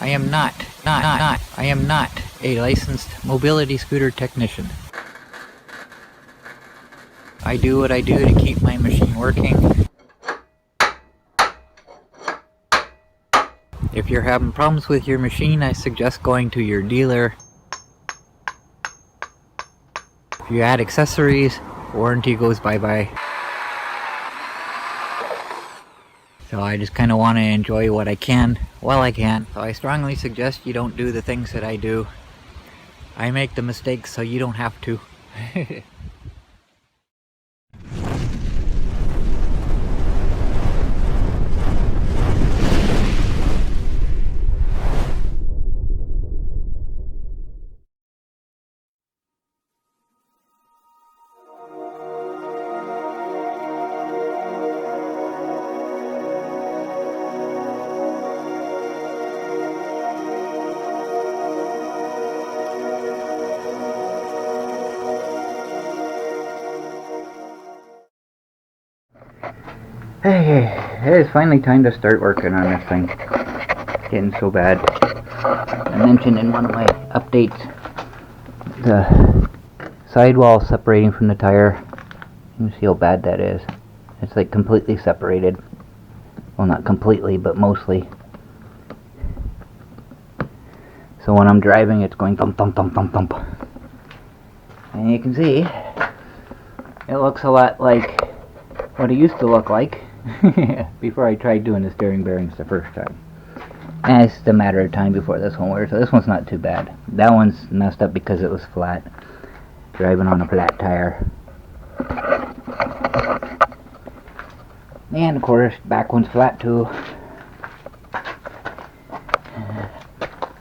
I am not a licensed mobility scooter technician. I do what I do to keep my machine working. If you're having problems with your machine, I suggest going to your dealer. If you add accessories, warranty goes bye-bye. So I just kind of want to enjoy what I can while I can. So I strongly suggest you don't do the things that I do. I make the mistakes so you don't have to. Hey, it is finally time to start working on this thing. It's getting so bad. I mentioned in one of my updates the sidewall separating from the tire. You can see how bad that is. It's like completely separated. Well, not completely, but mostly. So when I'm driving, it's going thump, thump, thump, thump, thump. And you can see, it looks a lot like what it used to look like before I tried doing the steering bearings the first time. And it's just a matter of time before this one wears, so this one's not too bad. That one's messed up because it was flat, driving on a flat tire. And of course, back one's flat too.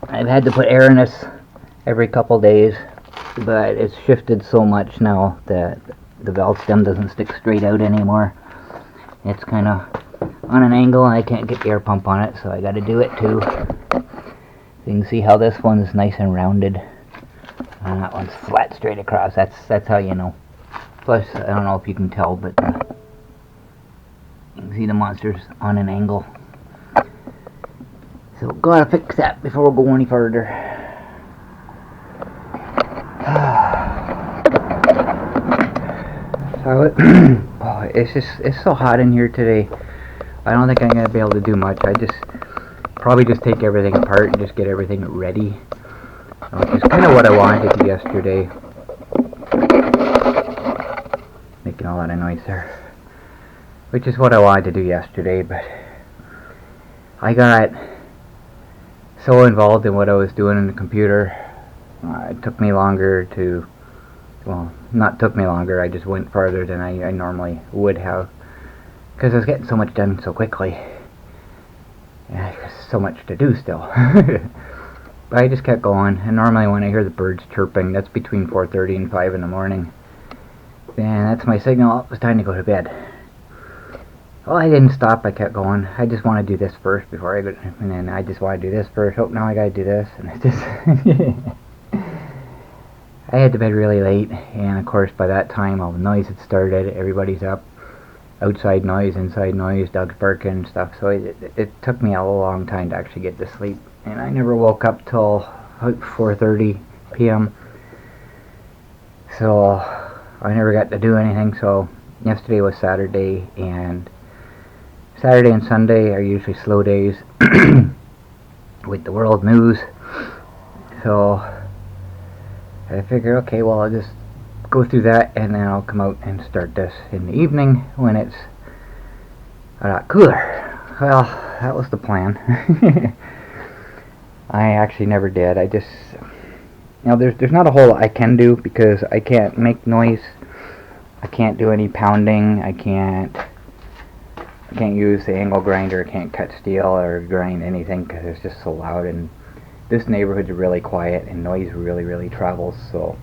I've had to put air in this every couple days, but it's shifted so much now that the valve stem doesn't stick straight out anymore. It's kind of on an angle and I can't get the air pump on it, so I got to do it too. So you can see how this one's nice and rounded and that one's flat straight across. That's how you know. Plus, I don't know if you can tell, but you can see the monster's on an angle. So gotta fix that before we go any further. Oh, it's so hot in here today. I don't think I'm gonna be able to do much. I probably just take everything apart and just get everything ready, which is kind of what I wanted to do yesterday. Making a lot of noise there. Which is what I wanted to do yesterday, but I got so involved in what I was doing in the computer. It took me longer to, well, not took me longer, I just went farther than I normally would have, because I was getting so much done so quickly. Yeah, so much to do still. But I just kept going, and normally when I hear the birds chirping, that's between 4:30 and 5 in the morning. Then that's my signal, it was time to go to bed. Well, I didn't stop, I kept going. I just want to do this first before I go, and then I just want to do this first. Oh, now I gotta do this, and it's just... I had to bed really late, and of course by that time all the noise had started, everybody's up, outside noise, inside noise, dogs barking and stuff, so it took me a long time to actually get to sleep, and I never woke up till about 4:30 p.m. So I never got to do anything. So yesterday was Saturday, and Saturday and Sunday are usually slow days with the world news, so I figure, okay, well, I'll just go through that and then I'll come out and start this in the evening when it's a lot cooler. Well, that was the plan. I actually never did. I just, there's not a whole lot I can do because I can't make noise. I can't do any pounding. I can't use the angle grinder. I can't cut steel or grind anything because it's just so loud, and this neighborhood's really quiet and noise really travels, so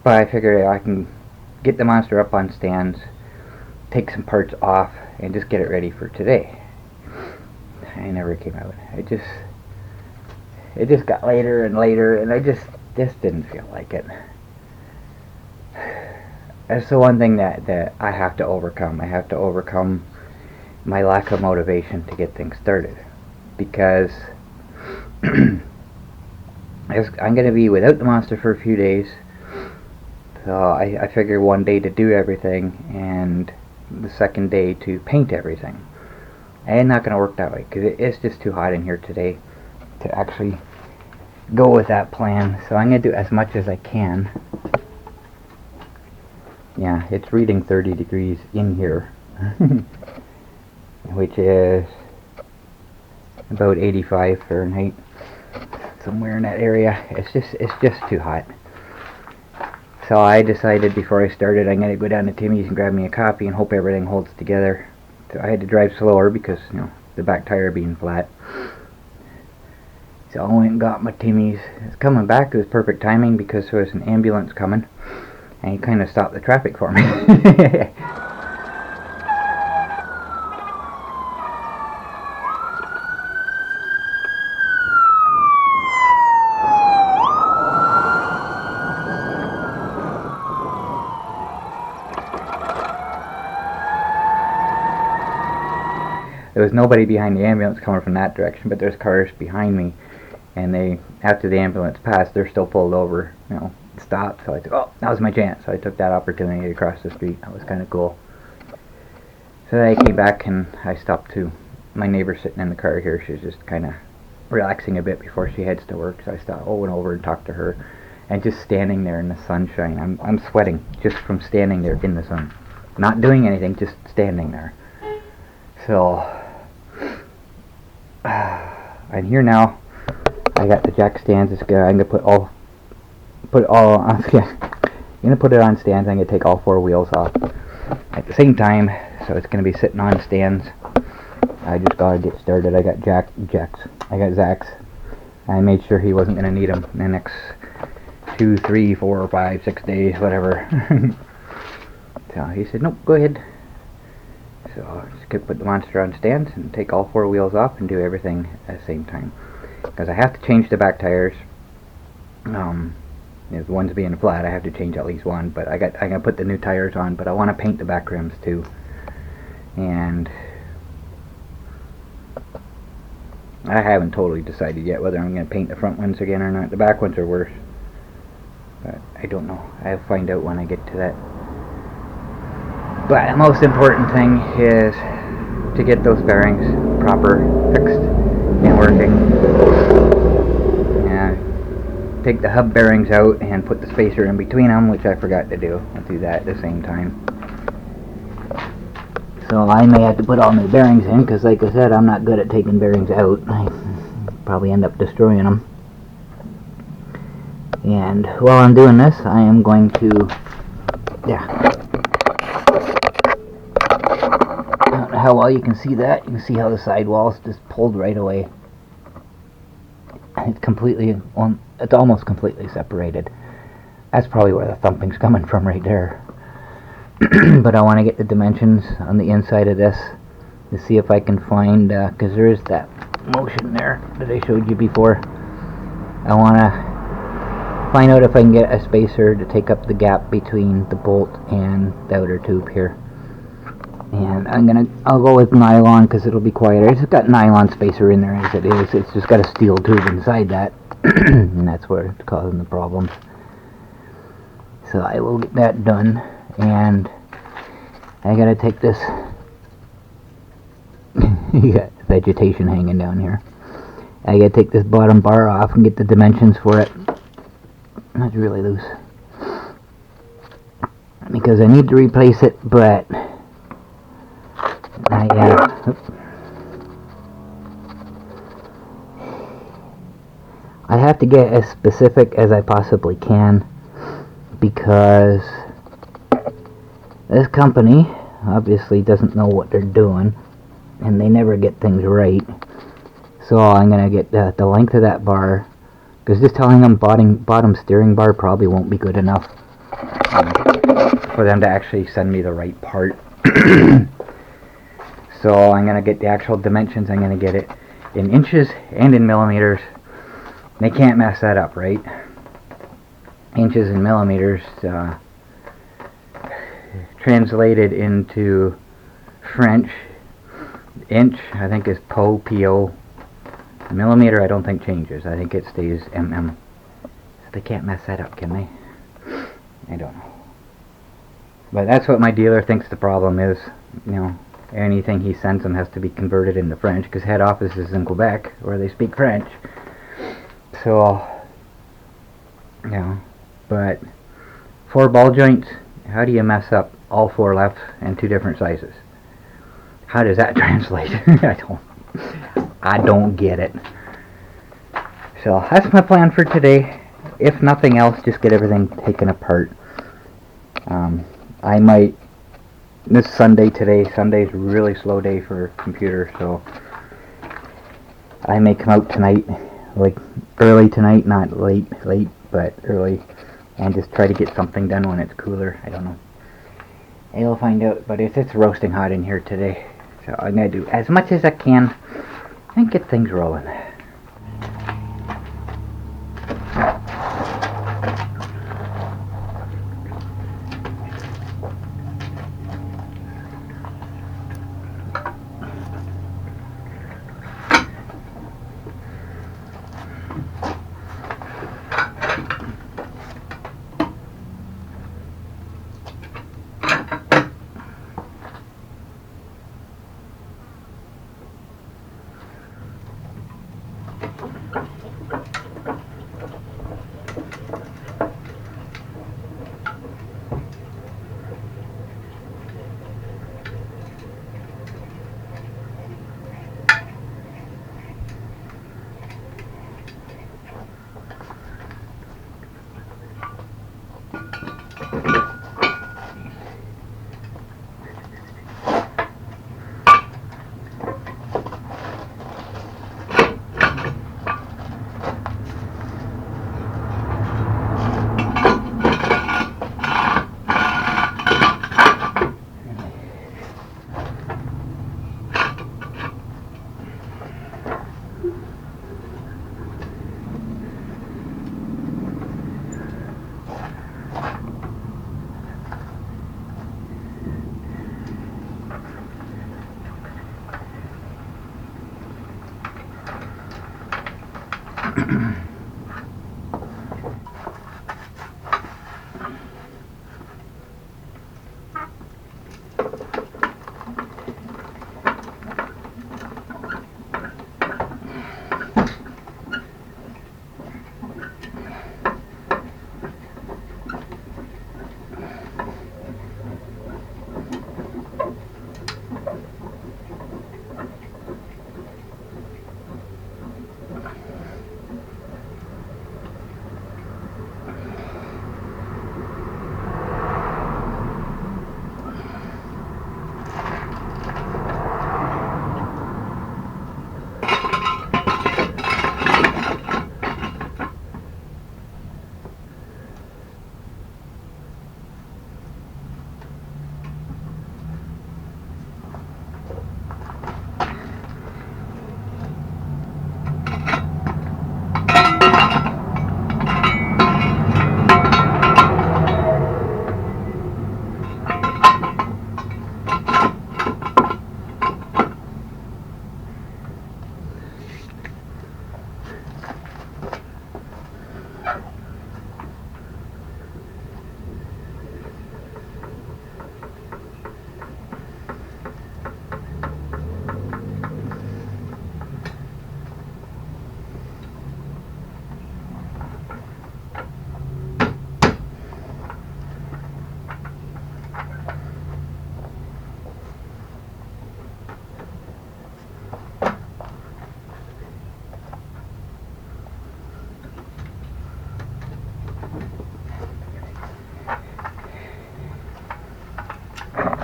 but I figured I can get the monster up on stands, take some parts off, and just get it ready for today. I never came out. It just got later and later, and I just didn't feel like it. That's the one thing that I have to overcome. I have to overcome my lack of motivation to get things started. because I'm going to be without the monster for a few days. So I figure one day to do everything and the second day to paint everything. And not going to work that way because it's just too hot in here today to actually go with that plan. So I'm going to do as much as I can. Yeah, it's reading 30 degrees in here, which is about 85 Fahrenheit, somewhere in that area. It's just too hot. So I decided before I started I'm going to go down to Timmy's and grab me a coffee and hope everything holds together. So I had to drive slower because, you know, the back tire being flat. So I went and got my Timmy's. It's coming back. It was perfect timing because there was an ambulance coming. And he kind of stopped the traffic for me. There was nobody behind the ambulance coming from that direction, but there's cars behind me. And they, after the ambulance passed, they're still pulled over, you know, stopped. So I said, oh, that was my chance. So I took that opportunity to cross the street. That was kind of cool. So then I came back and I stopped too. My neighbor sitting in the car here, she was just kind of relaxing a bit before she heads to work. So I stopped, went over and talked to her. And just standing there in the sunshine, I'm sweating just from standing there in the sun. Not doing anything, just standing there. So I'm here now. I got the jack stands. I'm gonna put all on. Yeah, I'm gonna put it on stands. I'm gonna take all four wheels off at the same time, so it's gonna be sitting on stands. I just gotta get started. I got Zach's. I made sure he wasn't gonna need them in the next 2, 3, 4, 5, 6 days, whatever. So he said, nope, go ahead. So I just could put the monster on stands and take all four wheels off and do everything at the same time. Because I have to change the back tires. You know, the ones being flat, I have to change at least one. But I'm gonna put the new tires on. But I want to paint the back rims too. And I haven't totally decided yet whether I'm gonna paint the front ones again or not. The back ones are worse. But I don't know. I'll find out when I get to that. But the most important thing is to get those bearings proper, fixed, and working. And take the hub bearings out and put the spacer in between them, which I forgot to do. I'll do that at the same time. So I may have to put all new bearings in, because like I said, I'm not good at taking bearings out. I probably end up destroying them. And while I'm doing this, I am going to, I don't know how well you can see that. You can see how the sidewall's just pulled right away. It's completely, it's almost completely separated. That's probably where the thumping's coming from right there. But I want to get the dimensions on the inside of this to see if I can find, because there is that motion there that I showed you before. I want to find out if I can get a spacer to take up the gap between the bolt and the outer tube here. And I'll go with nylon because it'll be quieter. It's got nylon spacer in there as it is. It's just got a steel tube inside that. And that's where it's causing the problems. So I will get that done. And I gotta take this. You got vegetation hanging down here. I gotta take this bottom bar off and get the dimensions for it. That's really loose. Because I need to replace it, but I have to get as specific as I possibly can, because this company obviously doesn't know what they're doing, and they never get things right. So I'm going to get the length of that bar, because just telling them bottom steering bar probably won't be good enough for them to actually send me the right part. So I'm going to get the actual dimensions. I'm going to get it in inches and in millimeters. They can't mess that up, right? Inches and millimeters translated into French. Inch, I think, is po, P-O, The millimeter I don't think changes. I think it stays mm. So they can't mess that up, can they? I don't know. But that's what my dealer thinks the problem is. You know, anything he sends them has to be converted into French, because head office is in Quebec, where they speak French. So, you know, but 4 ball joints, how do you mess up all 4 left and 2 different sizes? How does that translate? I don't get it. So that's my plan for today. If nothing else, just get everything taken apart. I might, this Sunday today, Sunday's a really slow day for computer, so I may come out tonight, like early tonight, not late, but early, and just try to get something done when it's cooler. I don't know. I'll find out, but it's roasting hot in here today, so I'm going to do as much as I can and get things rolling.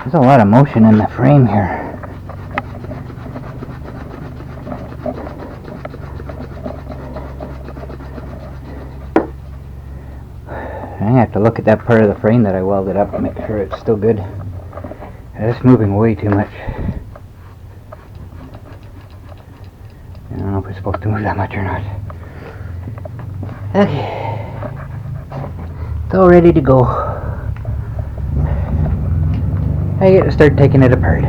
There's a lot of motion in the frame here. I have to look at that part of the frame that I welded up and make sure it's still good. It's moving way too much. I don't know if it's supposed to move that much or not. Okay. It's all ready to go. I get to start taking it apart.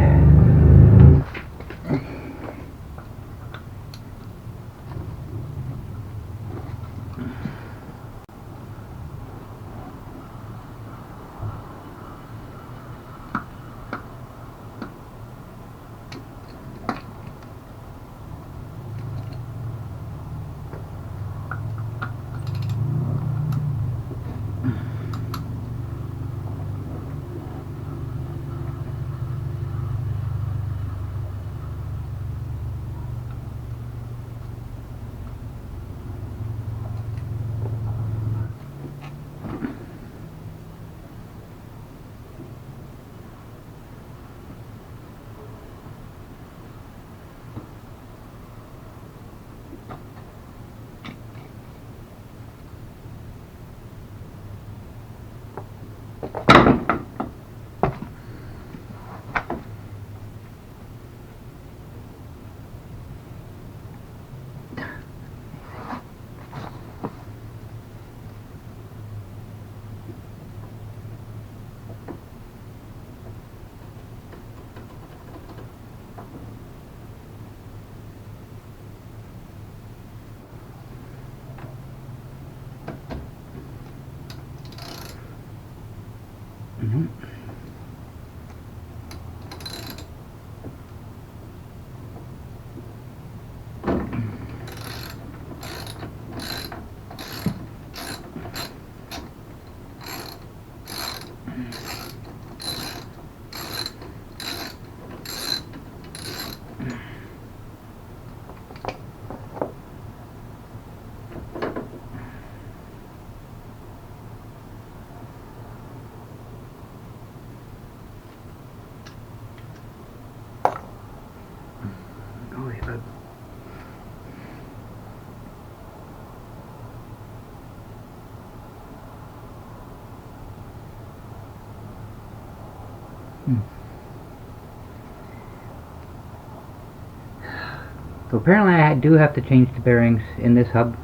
So apparently I do have to change the bearings in this hub.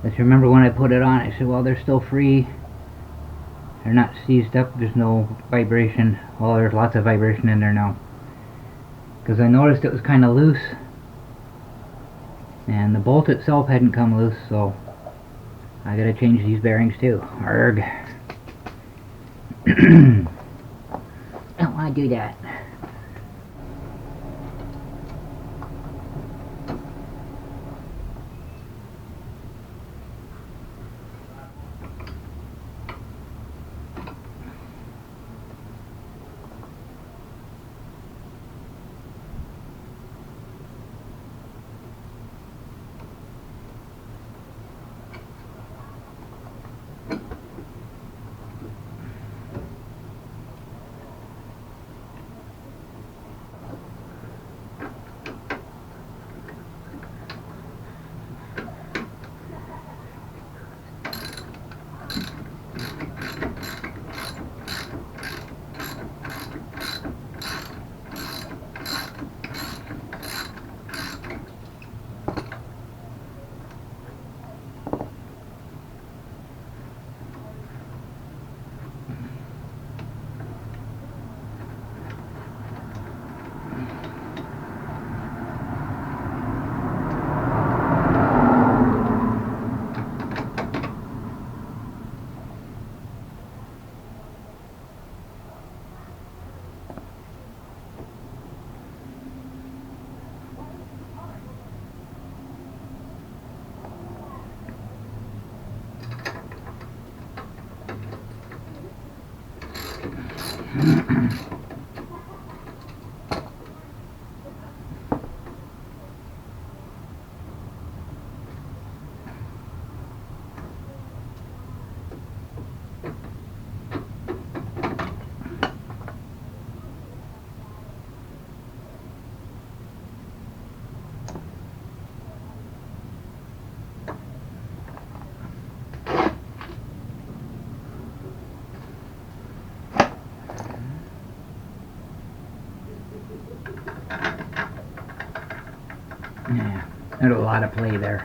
Let's remember when I put it on, I said, well, they're still free. They're not seized up, there's no vibration. Well, there's lots of vibration in there now. Because I noticed it was kind of loose. And the bolt itself hadn't come loose, so I gotta change these bearings too. Arrgh. I don't want to do that. Yeah, there's a lot of play there.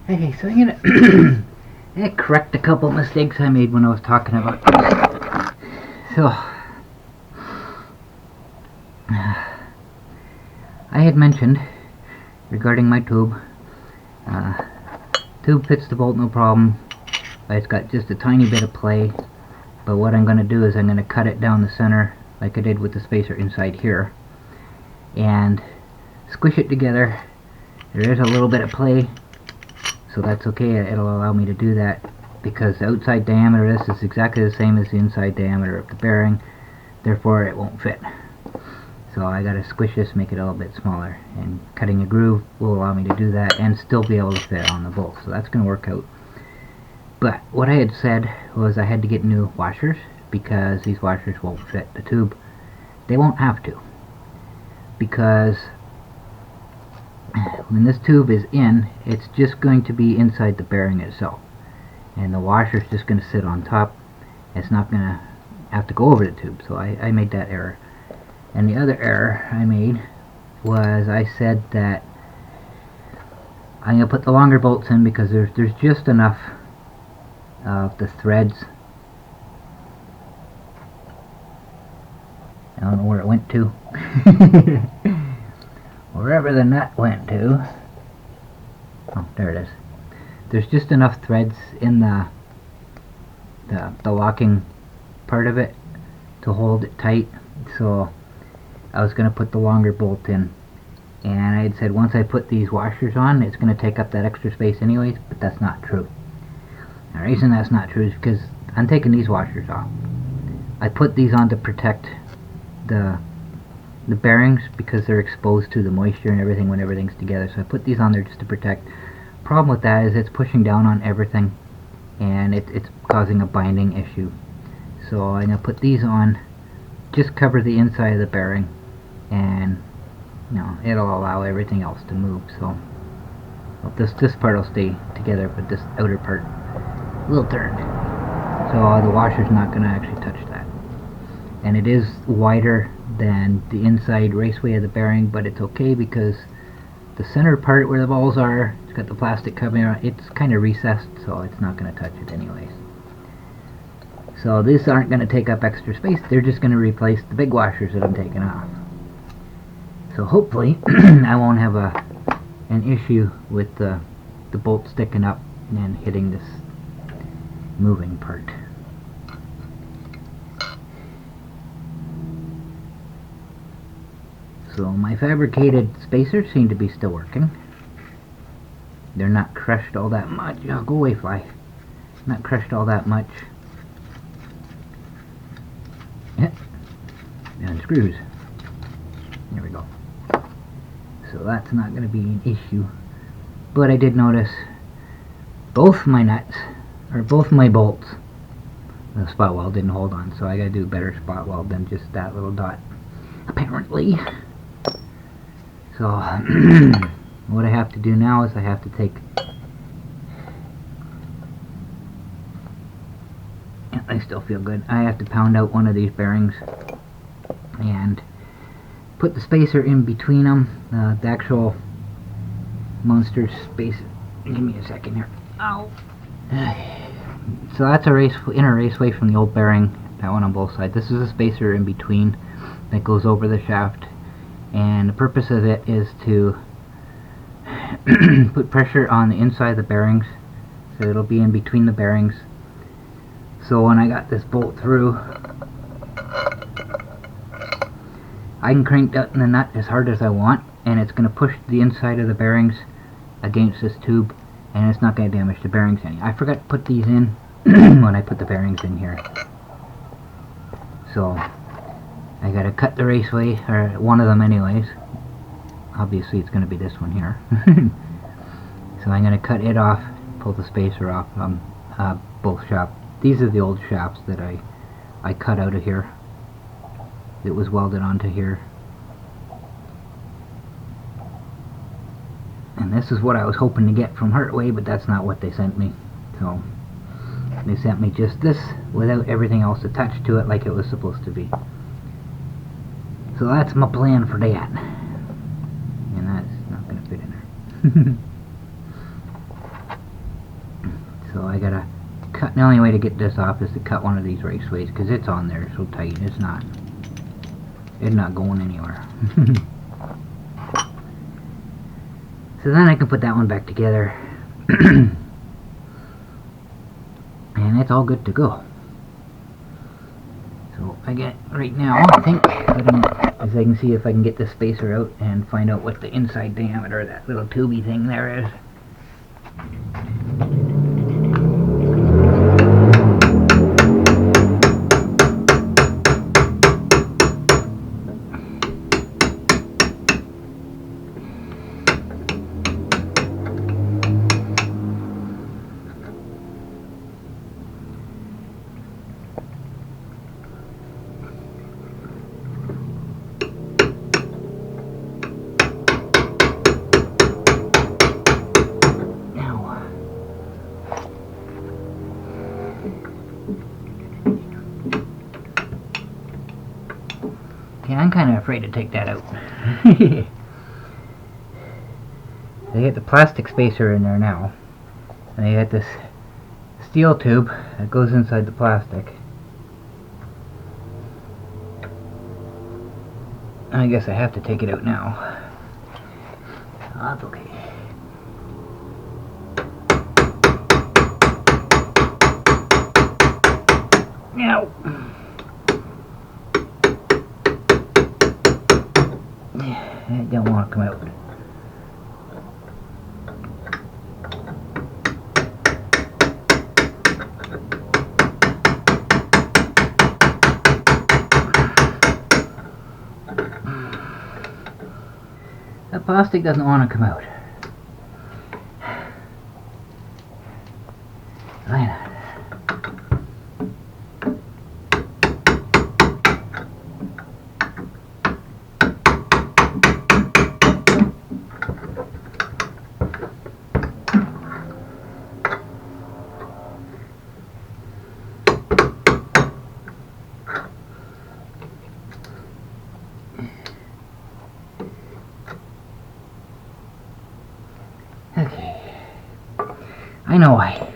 Okay, so I'm gonna correct a couple mistakes I made when I was talking about this. So, I had mentioned regarding my tube, tube fits the bolt no problem, but it's got just a tiny bit of play. But what I'm gonna do is I'm gonna cut it down the center like I did with the spacer inside here and squish it together. There is a little bit of play, so that's okay. It'll allow me to do that because the outside diameter of this is exactly the same as the inside diameter of the bearing, therefore it won't fit. So I gotta squish this, make it a little bit smaller, and cutting a groove will allow me to do that and still be able to fit on the bolt, so that's gonna work out. But what I had said was I had to get new washers because these washers won't fit the tube. They won't have to, because when this tube is in, it's just going to be inside the bearing itself, and the washer's just going to sit on top. It's not going to have to go over the tube, so I made that error. And the other error I made was I said that I'm going to put the longer bolts in because there's just enough of the threads. I don't know where it went to. Wherever the nut went to. Oh, there it is. There's just enough threads in the locking part of it to hold it tight. So I was going to put the longer bolt in, and I had said once I put these washers on, it's going to take up that extra space anyways, but that's not true. The reason that's not true is because I'm taking these washers off. I put these on to protect the bearings because they're exposed to the moisture and everything when everything's together, so I put these on there just to protect. Problem with that is it's pushing down on everything, and it's causing a binding issue. So I'm going to put these on, just cover the inside of the bearing, and it'll allow everything else to move. So this part will stay together, but this outer part will turn. So the washer's not going to actually touch that. And it is wider than the inside raceway of the bearing, but it's okay because the center part where the balls are, it's got the plastic covering around, it's kind of recessed, so it's not going to touch it anyways. So these aren't going to take up extra space, they're just going to replace the big washers that I'm taking off. So hopefully I won't have an issue with the bolt sticking up and hitting this moving part. So my fabricated spacers seem to be still working. They're not crushed all that much. Oh, go away, fly. Not crushed all that much. Yeah. And screws. There we go. So that's not going to be an issue. But I did notice both my nuts, or both my bolts, the spot weld didn't hold on, so I got to do a better spot weld than just that little dot, apparently. So what I have to do now is I have to take, I still feel good, I have to pound out one of these bearings and put the spacer in between them, the actual monster spacer. Give me a second here. Ow. So that's a inner raceway from the old bearing, that one on both sides. This is a spacer in between that goes over the shaft, and the purpose of it is to put pressure on the inside of the bearings, so it'll be in between the bearings. So when I got this bolt through, I can crank down the nut as hard as I want, and it's going to push the inside of the bearings against this tube, and it's not going to damage the bearings any. I forgot to put these in when I put the bearings in here. So I got to cut the raceway, or one of them anyways. Obviously it's going to be this one here. So I'm going to cut it off, pull the spacer off both shafts. These are the old shafts that I cut out of here. It was welded onto here. And this is what I was hoping to get from Heartway, but that's not what they sent me. So they sent me just this without everything else attached to it like it was supposed to be. So that's my plan for that. And that's not going to fit in there. So I gotta cut. The only way to get this off is to cut one of these raceways, because it's on there so tight. It's not going anywhere. So then I can put that one back together. And it's all good to go. So I get right now, I think, as I can see if I can get the spacer out and find out what the inside diameter of that little tubey thing there is. Yeah, I'm kind of afraid to take that out. They get the plastic spacer in there now, and they got this steel tube that goes inside the plastic. I guess I have to take it out now. That's okay. Now, it don't want to come out. That plastic doesn't want to come out. Why not? Okay, I know why.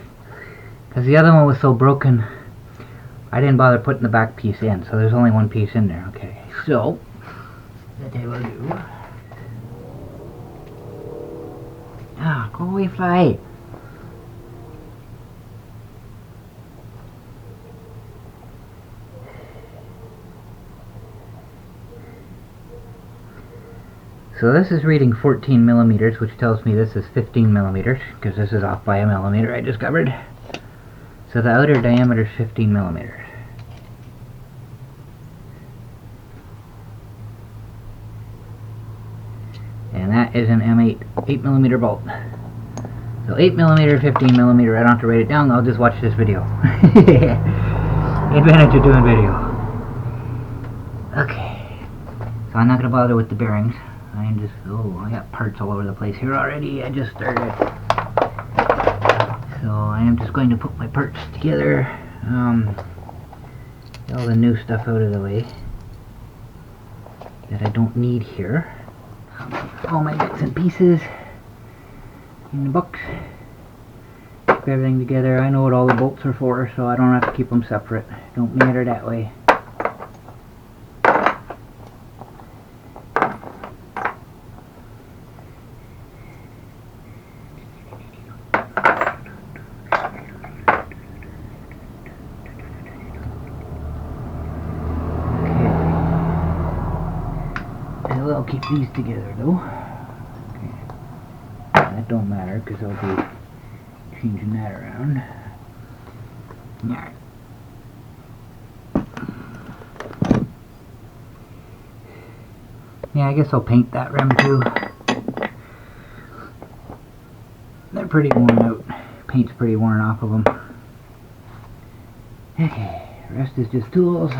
Because the other one was so broken, I didn't bother putting the back piece in, so there's only one piece in there. Okay, so that I will do. Ah, go away, fly. So this is reading 14 millimeters, which tells me this is 15 millimeters, because this is off by a millimeter, I discovered. So the outer diameter is 15 millimeters. And that is an M8 8 millimeter bolt. So 8 millimeter, 15 millimeter, I don't have to write it down, I'll just watch this video. Advantage of doing video. Okay. So I'm not going to bother with the bearings. I'm just, oh, I got parts all over the place here already. I just started. So I am just going to put my parts together. Get all the new stuff out of the way that I don't need here. All my bits and pieces in the box. Keep everything together. I know what all the bolts are for, so I don't have to keep them separate. Don't matter that way. I'll keep these together though. Okay. That don't matter because I'll be changing that around. Alright. Yeah, I guess I'll paint that rim too. They're pretty worn out. Paint's pretty worn off of them. Okay, rest is just tools.